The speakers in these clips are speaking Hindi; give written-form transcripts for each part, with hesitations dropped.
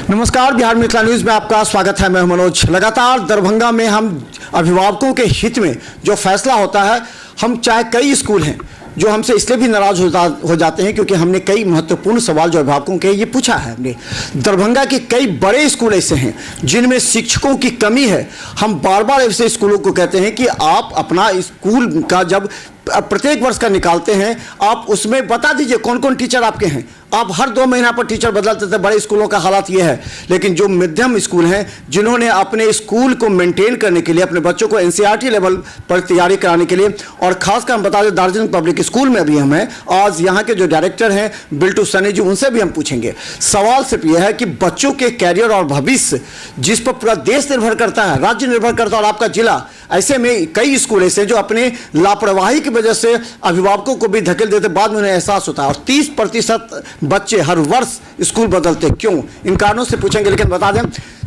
नमस्कार, बिहार मिथिला न्यूज़ में आपका स्वागत है। मैं मनोज। लगातार दरभंगा में हम अभिभावकों के हित में जो फैसला होता है, हम चाहे कई स्कूल हैं जो हमसे इसलिए भी नाराज हो जाते हैं क्योंकि हमने कई महत्वपूर्ण सवाल जो अभिभावकों के ये पूछा है। हमने दरभंगा के कई बड़े स्कूल ऐसे हैं जिनमें शिक्षकों की कमी है। हम बार बार ऐसे स्कूलों को कहते हैं कि आप अपना स्कूल का जब प्रत्येक वर्ष का निकालते हैं, आप उसमें बता दीजिए कौन कौन टीचर आपके हैं। आप हर 2 महीना पर टीचर बदलते थे। बड़े स्कूलों का हालात ये है। लेकिन जो मध्यम स्कूल हैं, जिन्होंने अपने स्कूल को मेंटेन करने के लिए, अपने बच्चों को एनसीईआरटी लेवल पर तैयारी कराने के लिए, और खासकर हम बता दें दार्जिलिंग पब्लिक स्कूल में अभी हम हैं, आज यहाँ के जो डायरेक्टर हैं बिल्टू सनी जी, उनसे भी हम पूछेंगे। सवाल सिर्फ यह है कि बच्चों के कैरियर और भविष्य जिस पर पूरा देश निर्भर करता है, राज्य निर्भर करता है और आपका जिला, ऐसे में कई स्कूल ऐसे जो अपने लापरवाही की वजह से अभिभावकों को भी धकेल देते, बाद में उन्हें एहसास होता है। और 30% बच्चे हर वर्ष स्कूल बदलते क्यों, इन कारणों से पूछेंगे। लेकिन बता दें,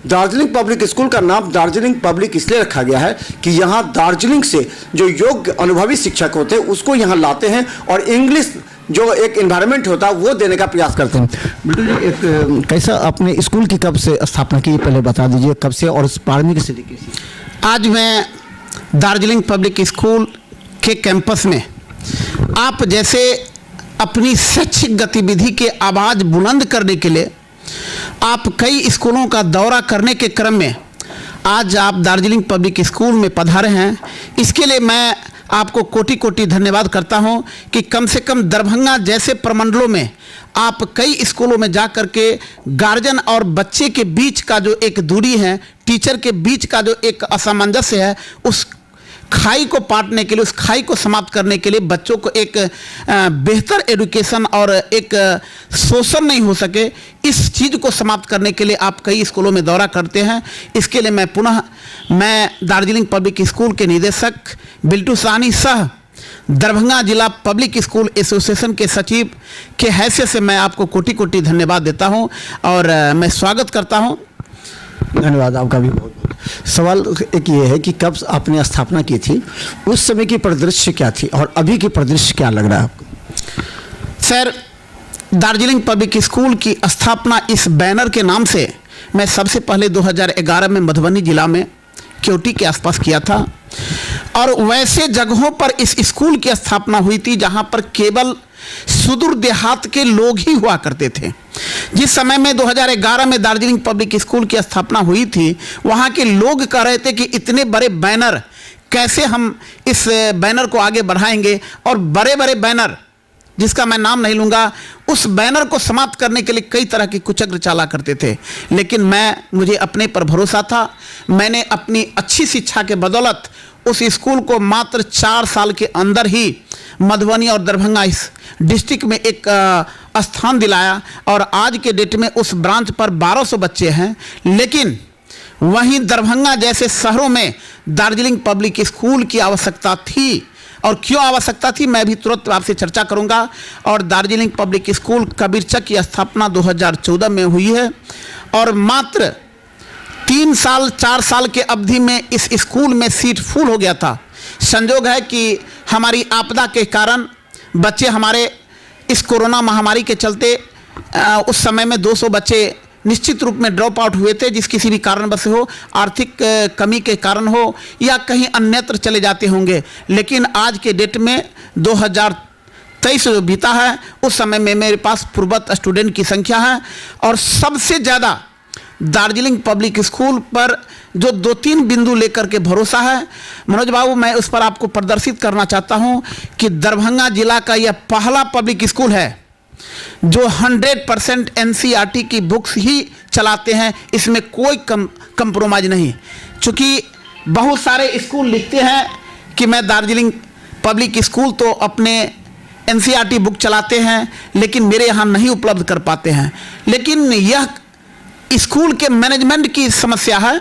दार्जिलिंग पब्लिक स्कूल का नाम दार्जिलिंग पब्लिक इसलिए रखा गया है कि यहाँ दार्जिलिंग से जो योग्य अनुभवी शिक्षक होते हैं उसको यहाँ लाते हैं और इंग्लिश जो एक एनवायरनमेंट होता है वो देने का प्रयास करते हैं। बिल्कुल जी, एक कैसा आपने स्कूल की कब से स्थापना की, पहले बता दीजिए कब से और प्रारंभिक स्थिति कैसी? आज मैं दार्जिलिंग पब्लिक स्कूल के कैंपस में आप जैसे अपनी शैक्षिक गतिविधि के आवाज़ बुलंद करने के लिए आप कई स्कूलों का दौरा करने के क्रम में आज आप दार्जिलिंग पब्लिक स्कूल में पधारे हैं। इसके लिए मैं आपको कोटि कोटि धन्यवाद करता हूं कि कम से कम दरभंगा जैसे प्रमंडलों में आप कई स्कूलों में जा कर के गार्जियन और बच्चे के बीच का जो एक दूरी है, टीचर के बीच का जो एक असामंजस्य है, उस खाई को पाटने के लिए, उस खाई को समाप्त करने के लिए, बच्चों को एक बेहतर एजुकेशन और एक शोषण नहीं हो सके, इस चीज़ को समाप्त करने के लिए आप कई स्कूलों में दौरा करते हैं। इसके लिए मैं दार्जिलिंग पब्लिक स्कूल के निदेशक बिल्टू सानी सह दरभंगा जिला पब्लिक स्कूल एसोसिएशन के सचिव के हैसियत से मैं आपको कोटि कोटि धन्यवाद देता हूं और मैं स्वागत करता हूं। धन्यवाद आपका भी बहुत बहुत। सवाल एक ये है कि कब आपने स्थापना की थी, उस समय की परिदृश्य क्या थी और अभी की परिदृश्य क्या लग रहा है आपको? सर, दार्जिलिंग पब्लिक स्कूल की स्थापना इस बैनर के नाम से मैं सबसे पहले 2011 में मधुबनी जिला में क्योटी के आसपास किया था और वैसे जगहों पर इस स्कूल की स्थापना हुई थी जहां पर केवल सुदूर देहात के लोग ही हुआ करते थे। जिस समय में 2011 में दार्जिलिंग पब्लिक स्कूल की स्थापना हुई थी, वहां के लोग कह रहे थे कि इतने बड़े बैनर कैसे हम इस बैनर को आगे बढ़ाएंगे, और बड़े बड़े बैनर जिसका मैं नाम नहीं लूँगा, उस बैनर को समाप्त करने के लिए कई तरह की कुचक्र चाला करते थे। लेकिन मुझे अपने पर भरोसा था। मैंने अपनी अच्छी शिक्षा के बदौलत उस स्कूल को मात्र 4 साल के अंदर ही मधुबनी और दरभंगा इस डिस्ट्रिक्ट में एक स्थान दिलाया और आज के डेट में उस ब्रांच पर 1200 बच्चे हैं। लेकिन वहीं दरभंगा जैसे शहरों में दार्जिलिंग पब्लिक स्कूल की आवश्यकता थी, और क्यों आवश्यकता थी मैं भी तुरंत आपसे चर्चा करूंगा। और दार्जिलिंग पब्लिक स्कूल कबीरचक की स्थापना 2014 में हुई है और मात्र 3 साल 4 साल के अवधि में इस स्कूल में सीट फुल हो गया था। संजोग है कि हमारी आपदा के कारण बच्चे हमारे इस कोरोना महामारी के चलते उस समय में 200 बच्चे निश्चित रूप में ड्रॉप आउट हुए थे, जिस किसी भी कारणवश हो, आर्थिक कमी के कारण हो या कहीं अन्यत्र चले जाते होंगे। लेकिन आज के डेट में 2023 जो बीता है, उस समय में मेरे पास पूर्वत स्टूडेंट की संख्या है और सबसे ज़्यादा दार्जिलिंग पब्लिक स्कूल पर जो 2-3 बिंदु लेकर के भरोसा है मनोज बाबू, मैं उस पर आपको प्रदर्शित करना चाहता हूं कि दरभंगा जिला का यह पहला पब्लिक स्कूल है जो 100% एनसीईआरटी की बुक्स ही चलाते हैं। इसमें कोई कंप्रोमाइज नहीं। चूँकि बहुत सारे स्कूल लिखते हैं कि मैं दार्जिलिंग पब्लिक स्कूल तो अपने एनसीईआरटी बुक चलाते हैं, लेकिन मेरे यहाँ नहीं उपलब्ध कर पाते हैं। लेकिन यह स्कूल के मैनेजमेंट की समस्या है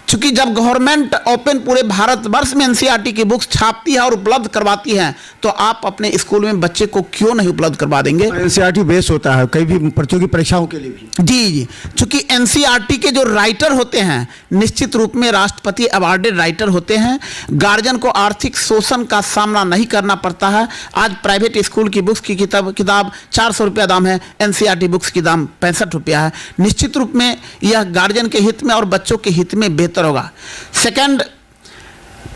चूंकि जब गवर्नमेंट ओपन पूरे भारतवर्ष में एनसीईआरटी की बुक्स छापती है और उपलब्ध करवाती है, तो आप अपने स्कूल में बच्चे को क्यों नहीं उपलब्ध करवा देंगे? एनसीईआरटी बेस होता है कई भी प्रतियोगी परीक्षाओं के लिए भी। जी, चूंकि एनसीईआरटी के जो राइटर होते हैं निश्चित रूप में राष्ट्रपति अवार्डेड राइटर होते हैं। गार्जियन को आर्थिक शोषण का सामना नहीं करना पड़ता है। आज प्राइवेट स्कूल की बुक्स की किताब 400 रुपया दाम है, एनसीईआरटी बुक्स की दाम 65 रुपया है। निश्चित रूप में यह गार्जियन के हित में और बच्चों के हित में बेहतर होगा। सेकंड,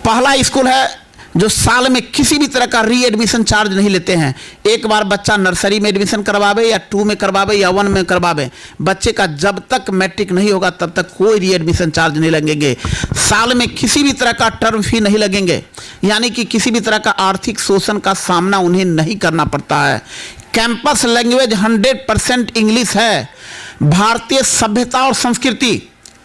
पहला स्कूल है जो साल में किसी भी तरह का री एडमिशन चार्ज नहीं लेते हैं। एक बार बच्चा नर्सरी में एडमिशन करवावे या 2 में करवावे या 1 में करवावे, बच्चे का जब तक मैट्रिक नहीं होगा तब तक कोई री एडमिशन चार्ज नहीं लगेंगे। साल में किसी भी तरह का टर्म फी नहीं लगेंगे, यानी कि किसी भी तरह का आर्थिक शोषण का सामना उन्हें नहीं करना पड़ता है। कैंपस लैंग्वेज 100% इंग्लिश है। भारतीय सभ्यता और संस्कृति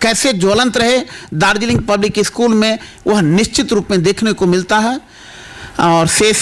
कैसे ज्वलंत रहे दार्जिलिंग पब्लिक स्कूल में, वह निश्चित रूप में देखने को मिलता है। और शेष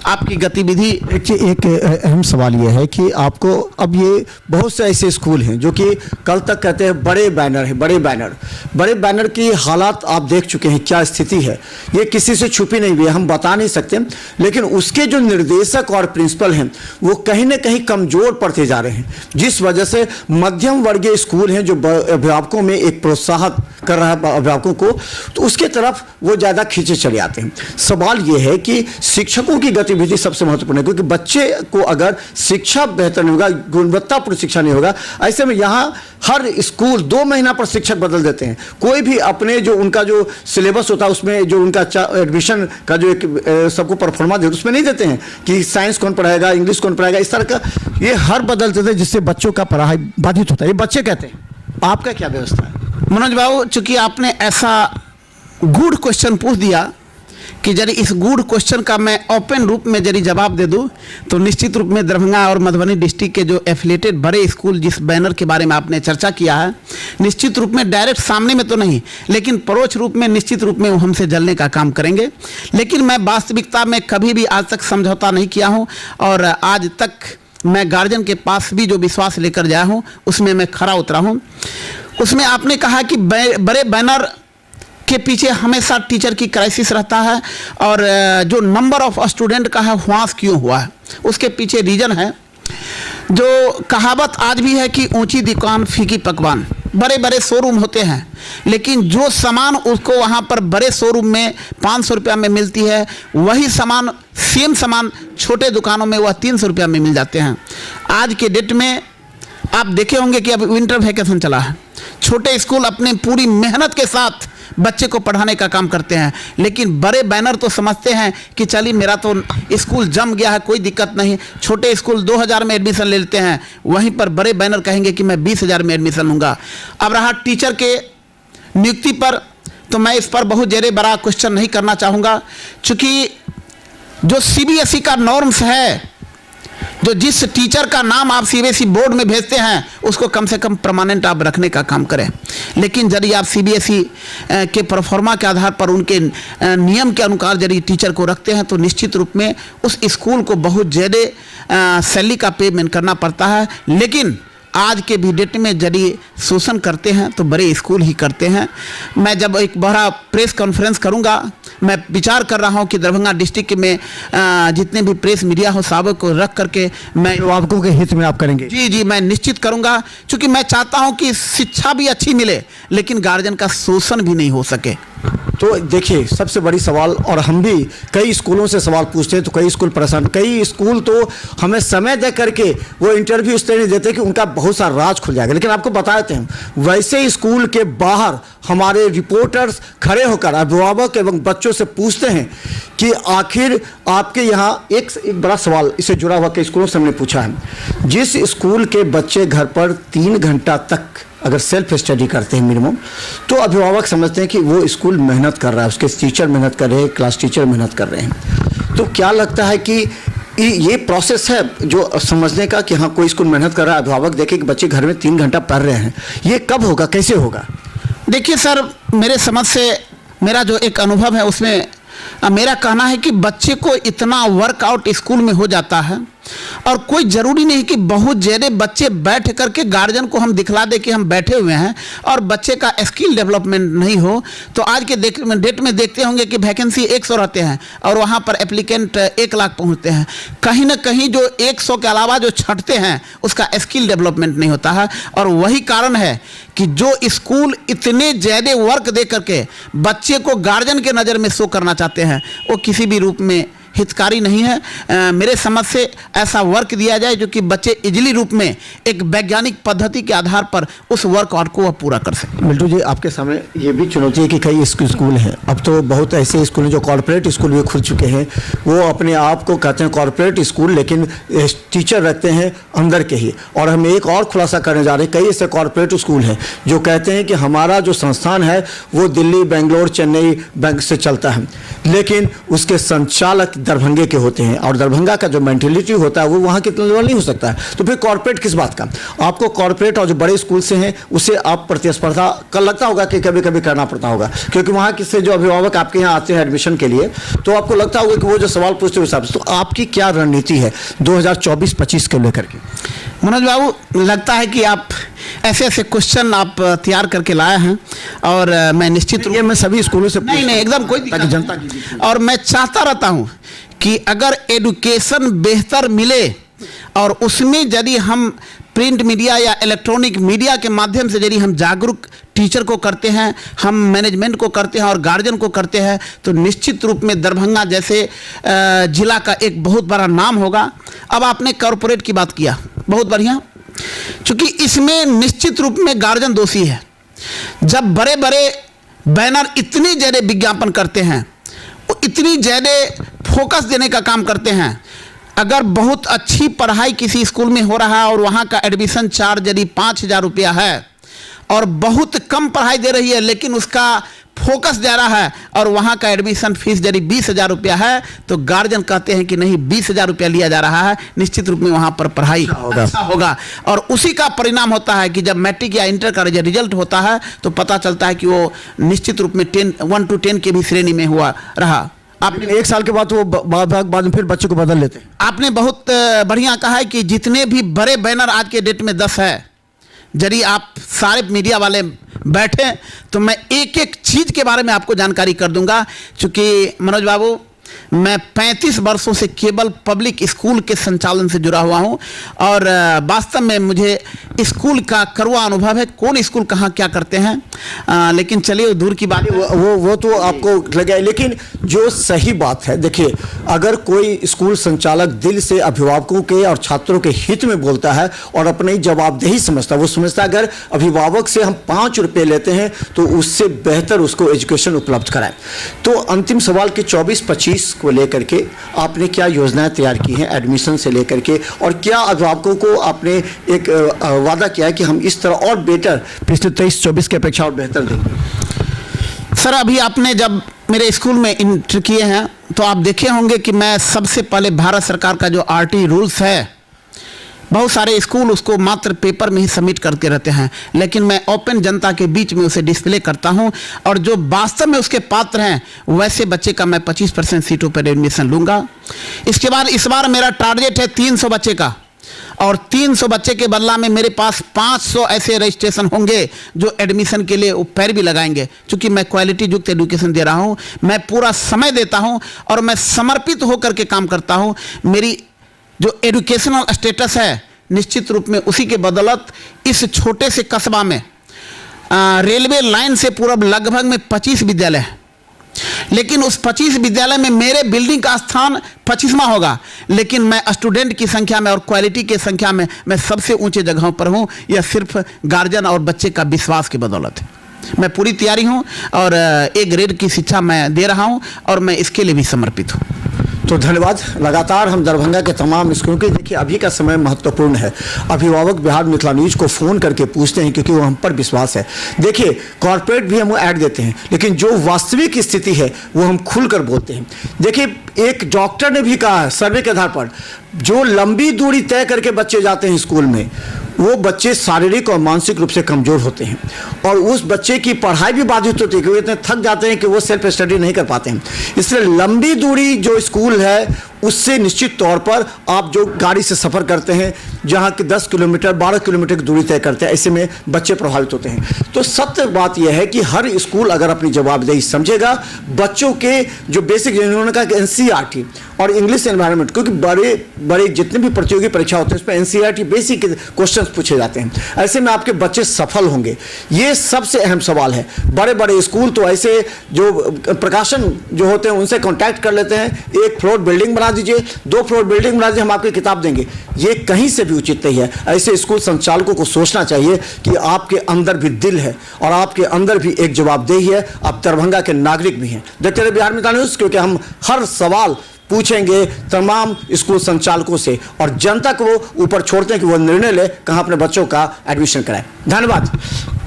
आपकी गतिविधि। एक अहम सवाल यह है कि आपको अब ये बहुत से ऐसे स्कूल हैं जो कि कल तक कहते हैं बड़े बैनर हैं, बड़े बैनर की हालात आप देख चुके हैं, क्या स्थिति है, ये किसी से छुपी नहीं हुई है, हम बता नहीं सकते। लेकिन उसके जो निर्देशक और प्रिंसिपल हैं वो कहीं ना कहीं कमज़ोर पड़ते जा रहे हैं, जिस वजह से मध्यम वर्गीय स्कूल हैं जो अभिभावकों में एक प्रोत्साहन कर रहा है अभिभावकों को, तो उसके तरफ वो ज़्यादा खींचे चले आते हैं। सवाल ये है कि शिक्षकों की गतिविधि सबसे महत्वपूर्ण है, क्योंकि बच्चे को अगर शिक्षा बेहतर नहीं होगा, गुणवत्तापूर्ण शिक्षा नहीं होगा, ऐसे में यहाँ हर स्कूल 2 महीना पर शिक्षक बदल देते हैं। कोई भी अपने जो उनका जो सिलेबस होता है उसमें जो उनका एडमिशन का जो एक सबको परफॉर्मा दे उसमें नहीं देते हैं कि साइंस कौन पढ़ाएगा, इंग्लिश कौन पढ़ाएगा, इस तरह का ये हर बदल देते हैं, जिससे बच्चों का पढ़ाई बाधित होता है। ये बच्चे कहते हैं। आपका क्या व्यवस्था है? मनोज बाबू, चूंकि आपने ऐसा गुड क्वेश्चन पूछ दिया कि यदि इस गुड क्वेश्चन का मैं ओपन रूप में यदि जवाब दे दूं, तो निश्चित रूप में दरभंगा और मधुबनी डिस्ट्रिक्ट के जो एफिलेटेड बड़े स्कूल जिस बैनर के बारे में आपने चर्चा किया है, निश्चित रूप में डायरेक्ट सामने में तो नहीं, लेकिन परोक्ष रूप में निश्चित रूप में वो हमसे जलने का काम करेंगे। लेकिन मैं वास्तविकता में कभी भी आज तक समझौता नहीं किया हूँ, और आज तक मैं गार्जियन के पास भी जो विश्वास लेकर गया हूँ उसमें मैं खरा उतरा हूँ। उसमें आपने कहा कि बड़े बैनर के पीछे हमेशा टीचर की क्राइसिस रहता है, और जो नंबर ऑफ स्टूडेंट का है वहाँ क्यों हुआ है, उसके पीछे रीजन है। जो कहावत आज भी है कि ऊंची दुकान फीकी पकवान। बड़े बड़े शोरूम होते हैं, लेकिन जो सामान उसको वहाँ पर बड़े शोरूम में 500 रुपया में मिलती है, वही सामान सेम सामान छोटे दुकानों में वह 300 रुपया में मिल जाते हैं। आज के डेट में आप देखे होंगे कि अब विंटर वैकेशन चला है, छोटे स्कूल अपने पूरी मेहनत के साथ बच्चे को पढ़ाने का काम करते हैं, लेकिन बड़े बैनर तो समझते हैं कि चलिए मेरा तो स्कूल जम गया है, कोई दिक्कत नहीं। छोटे स्कूल 2000 में एडमिशन ले लेते हैं, वहीं पर बड़े बैनर कहेंगे कि मैं 20,000 में एडमिशन लूँगा। अब रहा टीचर के नियुक्ति पर, तो मैं इस पर बहुत ज़्यादा बड़ा क्वेश्चन नहीं करना चाहूँगा, चूँकि जो CBSE का नॉर्म्स है, जो जिस टीचर का नाम आप CBSE बोर्ड में भेजते हैं उसको कम से कम परमानेंट आप रखने का काम करें। लेकिन यदि आप CBSE के परफॉर्मा के आधार पर उनके नियम के अनुसार यदि टीचर को रखते हैं, तो निश्चित रूप में उस स्कूल को बहुत ज़्यादा सैलरी का पेमेंट करना पड़ता है। लेकिन आज के भी डेट में यदि शोषण करते हैं तो बड़े स्कूल ही करते हैं। मैं जब एक बड़ा प्रेस कॉन्फ्रेंस करूंगा, मैं विचार कर रहा हूं कि दरभंगा डिस्ट्रिक्ट में जितने भी प्रेस मीडिया हो सबको को रख करके मैं अभिभावकों के हित में आप करेंगे? जी, मैं निश्चित करूंगा, क्योंकि मैं चाहता हूं कि शिक्षा भी अच्छी मिले लेकिन गार्जियन का शोषण भी नहीं हो सके। तो देखिए, सबसे बड़ी सवाल, और हम भी कई स्कूलों से सवाल पूछते हैं तो कई स्कूल परेशान, कई स्कूल तो हमें समय दे करके वो इंटरव्यू इसलिए नहीं देते कि उनका बहुत सारा राज खुल जाएगा। लेकिन आपको बता देते हैं, वैसे स्कूल के बाहर हमारे रिपोर्टर्स खड़े होकर अभिभावक एवं बच्चों से पूछते हैं कि आखिर आपके यहाँ एक बड़ा सवाल इससे जुड़ा हुआ कई स्कूलों से हमने पूछा है, जिस स्कूल के बच्चे घर पर 3 घंटा तक अगर सेल्फ स्टडी करते हैं मिनिमम, तो अभिभावक समझते हैं कि वो स्कूल मेहनत कर रहा है, उसके टीचर मेहनत कर रहे हैं, क्लास टीचर मेहनत कर रहे हैं। तो क्या लगता है कि ये प्रोसेस है जो समझने का कि हाँ कोई स्कूल मेहनत कर रहा है, अभिभावक देखे कि बच्चे घर में 3 घंटा पढ़ रहे हैं, ये कब होगा, कैसे होगा? देखिए सर, मेरे समझ से मेरा जो एक अनुभव है उसमें मेरा कहना है कि बच्चे को इतना वर्कआउट स्कूल में हो जाता है और कोई ज़रूरी नहीं कि बहुत ज़्यादा बच्चे बैठ करके गार्जियन को हम दिखला दे कि हम बैठे हुए हैं और बच्चे का स्किल डेवलपमेंट नहीं हो। तो आज के डेट में देखते होंगे कि वैकेंसी 100 रहते हैं और वहाँ पर एप्लीकेंट 1 लाख पहुँचते हैं। कहीं ना कहीं जो 100 के अलावा जो छंटते हैं उसका स्किल डेवलपमेंट नहीं होता है। और वही कारण है कि जो स्कूल इतने ज़्यादा वर्क दे करके बच्चे को गार्जियन के नज़र में शो करना चाहते हैं वो किसी भी रूप में हितकारी नहीं है। मेरे समझ से ऐसा वर्क दिया जाए जो कि बच्चे इजली रूप में एक वैज्ञानिक पद्धति के आधार पर उस वर्क आउट को वह पूरा कर सकें। मिल्टू जी, आपके सामने ये भी चुनौती है कि कई स्कूल हैं, अब तो बहुत ऐसे स्कूल हैं जो कॉर्पोरेट स्कूल भी खुल चुके हैं। वो अपने आप को कहते हैं कॉर्पोरेट स्कूल, लेकिन टीचर रखते हैं अंदर के ही। और हम एक और खुलासा करने जा रहे हैं, कई ऐसे कॉर्पोरेट स्कूल हैं जो कहते हैं कि हमारा जो संस्थान है वो दिल्ली, बेंगलोर, चेन्नई बैंक से चलता है, लेकिन उसके संचालक दरभंगे के होते हैं और दरभंगा का जो मेंटेलिटी होता है वो वहाँ के लेवल नहीं हो सकता है। तो फिर कॉर्पोरेट किस बात का? आपको कॉर्पोरेट और जो बड़े स्कूल से हैं उससे आप प्रतिस्पर्धा कर लगता होगा कि कभी कभी करना पड़ता होगा, क्योंकि वहाँ किससे जो अभिभावक आपके यहाँ आते हैं एडमिशन के लिए, तो आपको लगता होगा कि वो जो सवाल पूछते हैं हिसाब से। तो आपकी क्या रणनीति है 2024-25 को लेकर के? मनोज बाबू, लगता है कि आप ऐसे ऐसे क्वेश्चन आप तैयार करके लाए हैं और मैं निश्चित ये मैं सभी स्कूलों से नहीं एकदम कोई ताकि जनता की और मैं चाहता रहता हूं कि अगर एडुकेशन बेहतर मिले और उसमें यदि हम प्रिंट मीडिया या इलेक्ट्रॉनिक मीडिया के माध्यम से यदि हम जागरूक टीचर को करते हैं, हम मैनेजमेंट को करते हैं और गार्जियन को करते हैं, तो निश्चित रूप में दरभंगा जैसे जिला का एक बहुत बड़ा नाम होगा। अब आपने कॉरपोरेट की बात किया, बहुत बढ़िया, क्योंकि इसमें निश्चित रूप में गार्जियन दोषी है। जब बड़े बड़े बैनर इतनी ज़्यादा विज्ञापन करते हैं, इतनी ज़्यादा फोकस देने का काम करते हैं, अगर बहुत अच्छी पढ़ाई किसी स्कूल में हो रहा है और वहाँ का एडमिशन चार्ज यदि 5,000 रुपया है और बहुत कम पढ़ाई दे रही है लेकिन उसका फोकस जा रहा है और वहाँ का एडमिशन फीस यदि 20,000 रुपया है, तो गार्जियन कहते हैं कि नहीं 20,000 रुपया लिया जा रहा है, निश्चित रूप में वहाँ पर पढ़ाई अच्छा होगा। और उसी का परिणाम होता है कि जब मैट्रिक या इंटर का रिजल्ट होता है तो पता चलता है कि वो निश्चित रूप में 1 to 10 के भी श्रेणी में हुआ रहा। आपने 1 साल के बाद वो बाद में फिर बच्चों को बदल लेते हैं। आपने बहुत बढ़िया कहा है कि जितने भी बड़े बैनर आज के डेट में 10 है, यदि आप सारे मीडिया वाले बैठे तो मैं एक एक चीज़ के बारे में आपको जानकारी कर दूंगा। चूँकि मनोज बाबू, मैं 35 वर्षों से केवल पब्लिक स्कूल के संचालन से जुड़ा हुआ हूं और वास्तव में मुझे स्कूल का कड़वा अनुभव है, कौन स्कूल कहाँ क्या करते हैं। लेकिन चलिए दूर की बात, वो तो आपको लगा, लेकिन जो सही बात है, देखिए, अगर कोई स्कूल संचालक दिल से अभिभावकों के और छात्रों के हित में बोलता है और अपनी जवाबदेही समझता है, वो समझता है अगर अभिभावक से हम 5 रुपये लेते हैं तो उससे बेहतर उसको एजुकेशन उपलब्ध कराएं। तो अंतिम सवाल कि 24-25 को लेकर के आपने क्या योजनाएं तैयार की हैं एडमिशन से लेकर के, और क्या अभिभावकों को आपने एक वादा किया है कि हम इस तरह और बेटर पिछले 23-24 की अपेक्षा और बेहतर देंगे? सर, अभी आपने जब मेरे स्कूल में इंटर किए हैं तो आप देखे होंगे कि मैं सबसे पहले भारत सरकार का जो RT रूल्स है, बहुत सारे स्कूल उसको मात्र पेपर में ही सबमिट करते रहते हैं, लेकिन मैं ओपन जनता के बीच में उसे डिस्प्ले करता हूं और जो वास्तव में उसके पात्र हैं वैसे बच्चे का मैं 25% सीटों पर एडमिशन लूँगा। इसके बाद इस बार मेरा टारगेट है 300 बच्चे का, और 300 बच्चे के बदला में मेरे पास 500 ऐसे रजिस्ट्रेशन होंगे जो एडमिशन के लिए पैरवी लगाएंगे। चूँकि मैं क्वालिटी युक्त एजुकेशन दे रहा हूँ, मैं पूरा समय देता हूँ और मैं समर्पित होकर के काम करता हूँ। मेरी जो एजुकेशनल स्टेटस है निश्चित रूप में उसी के बदौलत इस छोटे से कस्बा में रेलवे लाइन से पूर्व लगभग में 25 विद्यालय है, लेकिन उस 25 विद्यालय में मेरे बिल्डिंग का स्थान 25वां होगा, लेकिन मैं स्टूडेंट की संख्या में और क्वालिटी की संख्या में मैं सबसे ऊंचे जगहों पर हूं। यह सिर्फ गार्जियन और बच्चे का विश्वास की बदौलत है। मैं पूरी तैयारी हूं और A ग्रेड की शिक्षा मैं दे रहा हूं और मैं इसके लिए भी समर्पित हूं। तो धन्यवाद। लगातार हम दरभंगा के तमाम स्कूलों के, देखिए अभी का समय महत्वपूर्ण है, अभिभावक बिहार मिथिला न्यूज़ को फ़ोन करके पूछते हैं क्योंकि वो हम पर विश्वास है। देखिए, कॉर्पोरेट भी हम ऐड देते हैं, लेकिन जो वास्तविक स्थिति है वो हम खुलकर बोलते हैं। देखिए, एक डॉक्टर ने भी कहा है सर्वे के आधार पर, जो लंबी दूरी तय करके बच्चे जाते हैं स्कूल में, वो बच्चे शारीरिक और मानसिक रूप से कमज़ोर होते हैं और उस बच्चे की पढ़ाई भी बाधित होती है क्योंकि इतने थक जाते हैं कि वो सेल्फ स्टडी नहीं कर पाते हैं। इसलिए लंबी दूरी जो स्कूल है उससे निश्चित तौर पर आप जो गाड़ी से सफ़र करते हैं, जहाँ कि 10 किलोमीटर 12 किलोमीटर की दूरी तय करते हैं, ऐसे में बच्चे प्रभावित होते हैं। तो सत्य बात यह है कि हर स्कूल अगर अपनी जवाबदेही समझेगा, बच्चों के जो बेसिक, उन्होंने कहा कि NCERT और इंग्लिश एनवायरनमेंट, क्योंकि बड़े बड़े जितने भी प्रतियोगी परीक्षा होते हैं उसमें NCERT बेसिक क्वेश्चंस पूछे जाते हैं, ऐसे में आपके बच्चे सफल होंगे। ये सबसे अहम सवाल है। बड़े बड़े स्कूल तो ऐसे जो प्रकाशन जो होते हैं उनसे कॉन्टैक्ट कर लेते हैं, 1 फ्लोर बिल्डिंग बना दीजिए, 2 फ्लोर बिल्डिंग बना दीजिए, हम आपकी किताब देंगे। ये कहीं से भी उचित नहीं है। ऐसे स्कूल संचालकों को सोचना चाहिए कि आपके अंदर भी दिल है और आपके अंदर भी एक जवाबदेही है। आप दरभंगा के नागरिक भी हैं। देखते रहिए बिहार मित्र न्यूज़, क्योंकि हम हर सवाल पूछेंगे तमाम स्कूल संचालकों से और जनता को ऊपर छोड़ते हैं कि वो निर्णय ले कहाँ अपने बच्चों का एडमिशन कराए। धन्यवाद।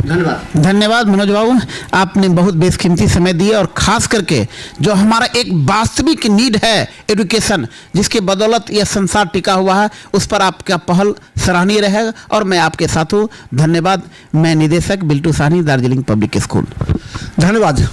धन्यवाद। धन्यवाद मनोज बाबू, आपने बहुत बेशकीमती समय दिया और खास करके जो हमारा एक वास्तविक नीड है एजुकेशन, जिसके बदौलत यह संसार टिका हुआ है, उस पर आपका पहल सराहनीय रहेगा और मैं आपके साथ हूँ। धन्यवाद। मैं निदेशक बिल्टू साहनी, दार्जिलिंग पब्लिक स्कूल। धन्यवाद।